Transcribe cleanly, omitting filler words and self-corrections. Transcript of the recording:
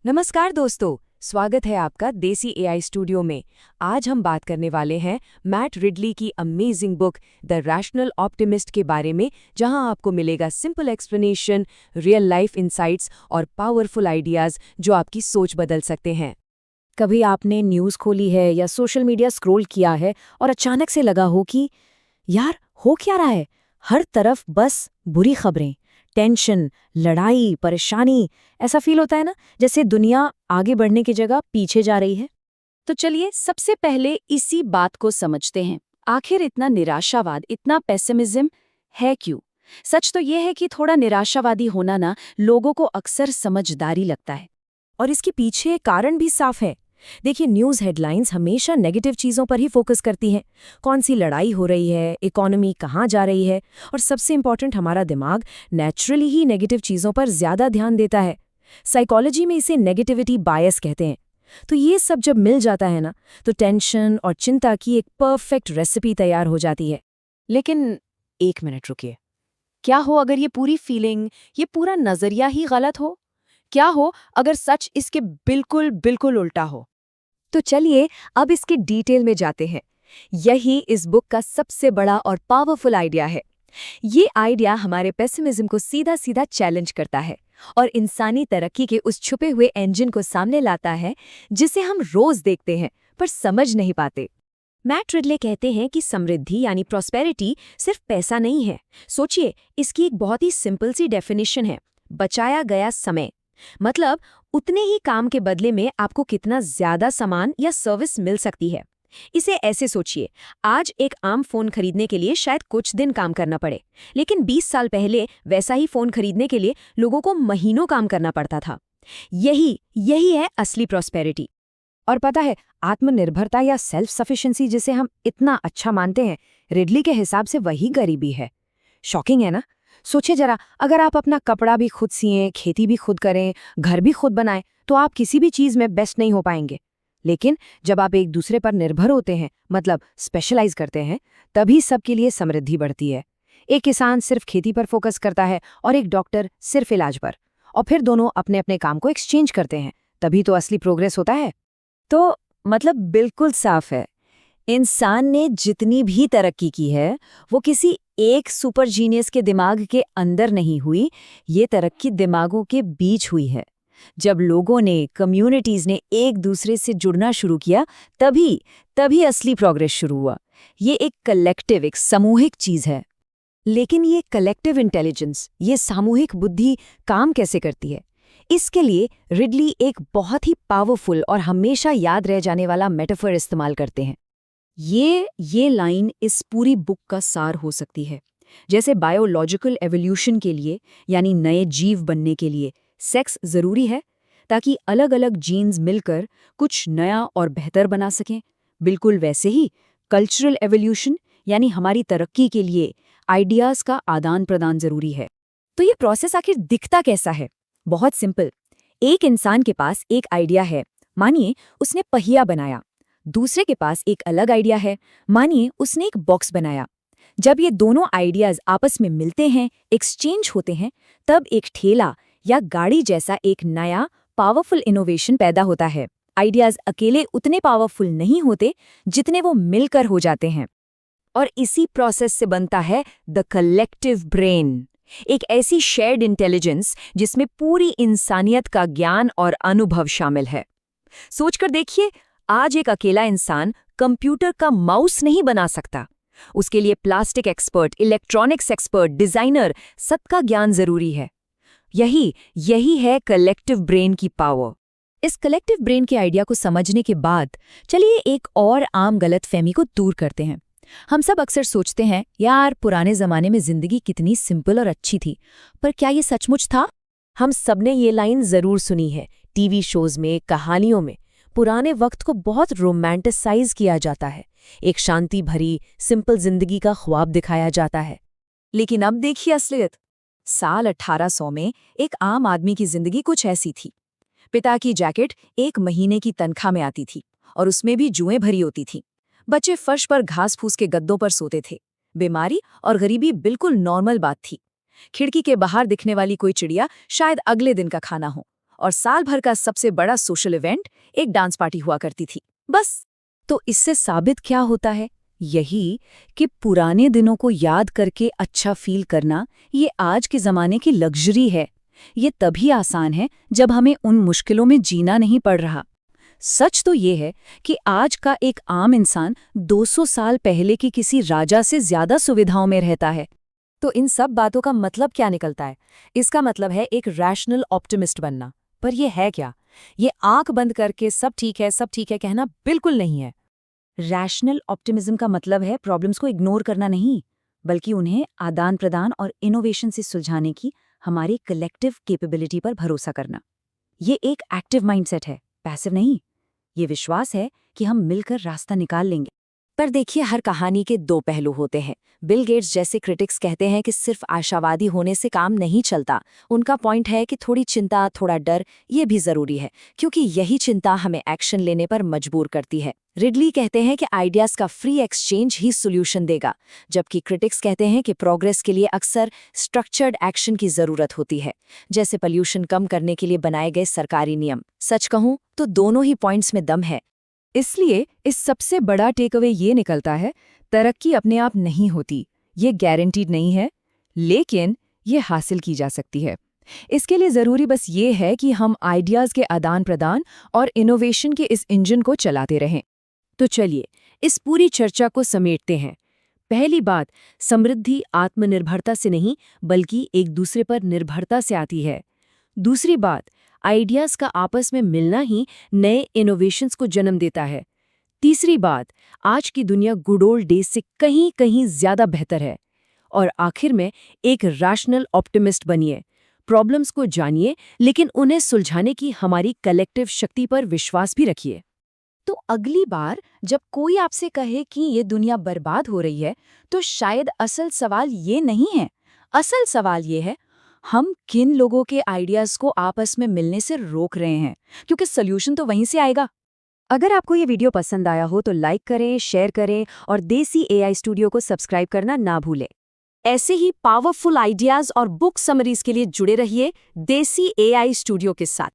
नमस्कार दोस्तों, स्वागत है आपका देसी एआई स्टूडियो में। आज हम बात करने वाले हैं मैट रिडली की amazing book the rational optimist के बारे में, जहां आपको मिलेगा simple explanation, real life insights और पावरफुल आइडियाज जो आपकी सोच बदल सकते हैं। कभी आपने न्यूज़ खोली है या सोशल मीडिया स्क्रॉल किया है और अचानक से लगा हो कि यार हो क्या रहा है। हर तरफ बस बुरी खबरें, टेंशन, लड़ाई, परेशानी। ऐसा फील होता है ना, जैसे दुनिया आगे बढ़ने की जगह पीछे जा रही है। तो चलिए सबसे पहले इसी बात को समझते हैं। आखिर इतना निराशावाद, इतना पेसिमिज्म है क्यों? सच तो यह है कि थोड़ा निराशावादी होना ना लोगों को अक्सर समझदारी लगता है। और इसके पीछे कारण भी साफ है। देखिए, न्यूज़ हेडलाइंस हमेशा नेगेटिव चीज़ों पर ही फोकस करती हैं। कौन सी लड़ाई हो रही है, इकोनॉमी कहाँ जा रही है, और सबसे इम्पॉर्टेंट, हमारा दिमाग नेचुरली ही नेगेटिव चीज़ों पर ज़्यादा ध्यान देता है। साइकोलॉजी में इसे नेगेटिविटी बायस कहते हैं। तो ये सब जब मिल जाता है ना, तो टेंशन और चिंता की एक परफेक्ट रेसिपी तैयार हो जाती है। लेकिन एक मिनट रुकिए, क्या हो अगर ये पूरी फीलिंग, ये पूरा नजरिया ही गलत हो? क्या हो अगर सच इसके बिल्कुल बिल्कुल उल्टा हो? तो चलिए अब इसके डिटेल में जाते हैं। यही इस बुक का सबसे बड़ा और पावरफुल आइडिया है। ये आइडिया हमारे पेसिमिज्म को सीधा सीधा चैलेंज करता है और इंसानी तरक्की के उस छुपे हुए इंजन को सामने लाता है जिसे हम रोज देखते हैं पर समझ नहीं पाते। मैट रिडले कहते हैं कि समृद्धि यानी प्रॉस्पेरिटी सिर्फ पैसा नहीं है। सोचिए, इसकी एक बहुत ही सिंपल सी डेफिनेशन है, बचाया गया समय। मतलब उतने ही काम के बदले में आपको कितना ज्यादा सामान या सर्विस मिल सकती है। इसे ऐसे सोचिए, आज एक आम फोन खरीदने के लिए शायद कुछ दिन काम करना पड़े, लेकिन 20 साल पहले वैसा ही फोन खरीदने के लिए लोगों को महीनों काम करना पड़ता था। यही है असली प्रॉस्पेरिटी। और पता है, आत्मनिर्भरता या सेल्फ सफिशिएंसी जिसे हम इतना अच्छा मानते हैं, रिडली के हिसाब से वही गरीबी है। शॉकिंग है ना? सोचिए जरा, अगर आप अपना कपड़ा भी खुद सिएं, खेती भी खुद करें, घर भी खुद बनाएं, तो आप किसी भी चीज में बेस्ट नहीं हो पाएंगे। लेकिन जब आप एक दूसरे पर निर्भर होते हैं, मतलब स्पेशलाइज करते हैं, तभी सबके लिए समृद्धि बढ़ती है। एक किसान सिर्फ खेती पर फोकस करता है और एक डॉक्टर सिर्फ इलाज पर, और फिर दोनों अपने अपने काम को एक्सचेंज करते हैं, तभी तो असली प्रोग्रेस होता है। तो मतलब बिल्कुल साफ है, इंसान ने जितनी भी तरक्की की है वो किसी एक सुपर जीनियस के दिमाग के अंदर नहीं हुई, ये तरक्की दिमागों के बीच हुई है। जब लोगों ने, कम्युनिटीज ने एक दूसरे से जुड़ना शुरू किया, तभी तभी असली प्रोग्रेस शुरू हुआ। ये एक कलेक्टिव, एक सामूहिक चीज है। लेकिन ये कलेक्टिव इंटेलिजेंस, ये सामूहिक बुद्धि काम कैसे करती है? इसके लिए रिडली एक बहुत ही पावरफुल और हमेशा याद रह जाने वाला मेटाफर इस्तेमाल करते हैं। ये लाइन इस पूरी बुक का सार हो सकती है। जैसे बायोलॉजिकल एवोल्यूशन के लिए, यानी नए जीव बनने के लिए सेक्स जरूरी है, ताकि अलग अलग जीन्स मिलकर कुछ नया और बेहतर बना सकें, बिल्कुल वैसे ही कल्चरल एवोल्यूशन यानी हमारी तरक्की के लिए आइडियाज का आदान प्रदान जरूरी है। तो ये प्रोसेस आखिर दिखता कैसा है? बहुत सिंपल। एक इंसान के पास एक आइडिया है, मानिए उसने पहिया बनाया। दूसरे के पास एक अलग आइडिया है, मानिए उसने एक बॉक्स बनाया। जब ये दोनों आइडियाज आपस में मिलते हैं, एक्सचेंज होते हैं, तब एक ठेला या गाड़ी जैसा एक नया पावरफुल इनोवेशन पैदा होता है। आइडियाज अकेले उतने पावरफुल नहीं होते जितने वो मिलकर हो जाते हैं। और इसी प्रोसेस से बनता है द कलेक्टिव ब्रेन, एक ऐसी शेयर्ड इंटेलिजेंस जिसमें पूरी इंसानियत का ज्ञान और अनुभव शामिल है। सोचकर देखिए, आज एक अकेला इंसान कंप्यूटर का माउस नहीं बना सकता। उसके लिए plastic expert, electronics expert, designer, सबका ज्ञान जरूरी है। यही है कलेक्टिव ब्रेन की पावर। इस कलेक्टिव ब्रेन के आइडिया को समझने के बाद चलिए एक और आम गलतफहमी को दूर करते हैं। हम सब अक्सर सोचते हैं, यार पुराने जमाने में जिंदगी कितनी सिंपल और अच्छी थी, पर क्या ये सचमुच था? हम सबने ये लाइन जरूर सुनी है, टीवी शोज में, कहानियों में। पुराने वक्त को बहुत रोमांटिसाइज किया जाता है, एक शांति भरी सिंपल जिंदगी का ख्वाब दिखाया जाता है। लेकिन अब देखिए असलियत। साल 1800 में एक आम आदमी की जिंदगी कुछ ऐसी थी। पिता की जैकेट 1 महीने की तनख्वाह में आती थी और उसमें भी जुएं भरी होती थी। बच्चे फर्श पर घास फूस के गद्दों पर सोते थे। बीमारी और गरीबी बिल्कुल नॉर्मल बात थी। खिड़की के बाहर दिखने वाली कोई चिड़िया शायद अगले दिन का खाना हो, और साल भर का सबसे बड़ा सोशल इवेंट एक डांस पार्टी हुआ करती थी, बस। तो इससे साबित क्या होता है? यही कि पुराने दिनों को याद करके अच्छा फील करना ये आज के ज़माने की लग्जरी है। ये तभी आसान है जब हमें उन मुश्किलों में जीना नहीं पड़ रहा। सच तो ये है कि आज का एक आम इंसान 200 साल पहले की किसी राजा से ज्यादा सुविधाओं में रहता है। तो इन सब बातों का मतलब क्या निकलता है? इसका मतलब है एक रैशनल ऑप्टिमिस्ट बनना। पर ये है क्या? ये आंख बंद करके सब ठीक है कहना बिल्कुल नहीं है। रैशनल ऑप्टिमिज्म का मतलब है प्रॉब्लम्स को इग्नोर करना नहीं, बल्कि उन्हें आदान प्रदान और इनोवेशन से सुलझाने की हमारी कलेक्टिव कैपेबिलिटी पर भरोसा करना। ये एक एक्टिव माइंडसेट है, पैसिव नहीं। ये विश्वास है कि हम मिलकर रास्ता निकाल लेंगे। पर देखिए, हर कहानी के दो पहलू होते हैं। बिल गेट्स जैसे क्रिटिक्स कहते हैं कि सिर्फ आशावादी होने से काम नहीं चलता। उनका पॉइंट है कि थोड़ी चिंता, थोड़ा डर, ये भी जरूरी है, क्योंकि यही चिंता हमें एक्शन लेने पर मजबूर करती है। रिडली कहते हैं कि आइडियाज का फ्री एक्सचेंज ही सोल्यूशन देगा, जबकि क्रिटिक्स कहते हैं कि प्रोग्रेस के लिए अक्सर स्ट्रक्चर्ड एक्शन की जरूरत होती है, जैसे पॉल्यूशन कम करने के लिए बनाए गए सरकारी नियम। सच कहूं तो दोनों ही पॉइंट्स में दम है। इसलिए इस सबसे बड़ा टेकअवे ये निकलता है, तरक्की अपने आप नहीं होती, ये गारंटीड नहीं है, लेकिन ये हासिल की जा सकती है। इसके लिए ज़रूरी बस ये है कि हम आइडियाज़ के आदान प्रदान और इनोवेशन के इस इंजन को चलाते रहें। तो चलिए इस पूरी चर्चा को समेटते हैं। पहली बात, समृद्धि आत्मनिर्भरता से नहीं बल्कि एक दूसरे पर निर्भरता से आती है। दूसरी बात, आइडियाज़ का आपस में मिलना ही नए इनोवेशंस को जन्म देता है। तीसरी बात, आज की दुनिया गुड ओल्ड डेज से कहीं कहीं ज़्यादा बेहतर है। और आखिर में एक रैशनल ऑप्टिमिस्ट बनिए, प्रॉब्लम्स को जानिए, लेकिन उन्हें सुलझाने की हमारी कलेक्टिव शक्ति पर विश्वास भी रखिए। तो अगली बार जब कोई आपसे कहे कि ये दुनिया बर्बाद हो रही है, तो शायद असल सवाल ये नहीं है। असल सवाल ये है, हम किन लोगों के आइडियाज़ को आपस में मिलने से रोक रहे हैं, क्योंकि सॉल्यूशन तो वहीं से आएगा। अगर आपको ये वीडियो पसंद आया हो तो लाइक करें, शेयर करें और देसी एआई स्टूडियो को सब्सक्राइब करना ना भूलें। ऐसे ही पावरफुल आइडियाज़ और बुक समरीज के लिए जुड़े रहिए देसी एआई स्टूडियो के साथ।